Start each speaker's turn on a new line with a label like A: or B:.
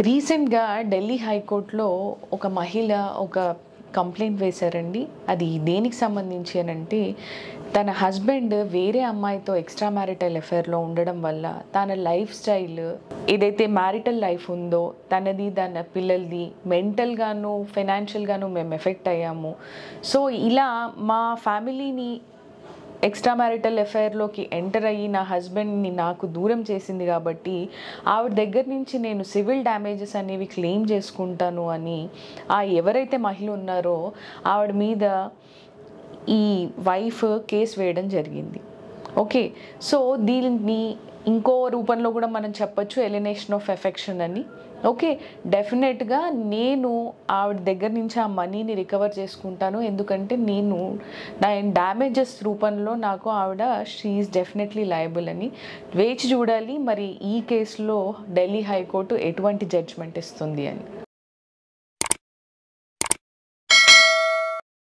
A: రీసెంట్‌గా ఢిల్లీ హైకోర్ట్‌లో ఒక మహిళ ఒక కంప్లెయింట్ వేశారండి. అది దేనికి సంబంధించి అనంటే, తన హస్బెండ్ వేరే అమ్మాయితో ఎక్స్‌ట్రా మ్యారిటల్ అఫైర్‌లో ఉండడం వల్ల తన లైఫ్ స్టైల్ ఏదైతే మ్యారిటల్ లైఫ్ ఉందో తనది, తన పిల్లలది మెంటల్‌గాను, ఫైనాన్షియల్‌గాను మేము ఎఫెక్ట్ అయ్యాము. సో, ఇలా మా ఫ్యామిలీని ఎక్స్ట్రా మ్యారిటల్ అఫైర్‌లోకి ఎంటర్ అయ్యి నా హస్బెండ్‌ని నాకు దూరం చేసింది కాబట్టి, ఆవిడ దగ్గర నుంచి నేను సివిల్ డ్యామేజెస్ అనేవి క్లెయిమ్ చేసుకుంటాను అని ఎవరైతే మహిళ ఉన్నారో ఆవిడ మీద ఈ వైఫ్ కేస్ వేయడం జరిగింది. ఓకే. సో, దీన్ని ఇంకో రూపంలో కూడా మనం చెప్పొచ్చు ఎలినేషన్ ఆఫ్ ఎఫెక్షన్ అని. ఓకే. డెఫినెట్‌గా నేను ఆవిడ దగ్గర నుంచి ఆ మనీని రికవర్ చేసుకుంటాను. ఎందుకంటే నా డ్యామేజెస్ రూపంలో నాకు ఆవిడ షీ ఈజ్ డెఫినెట్‌లీ లయబుల్ అని. వేచి చూడాలి మరి ఈ కేసులో ఢిల్లీ హైకోర్టు ఎటువంటి జడ్జ్‌మెంట్ ఇస్తుంది అని.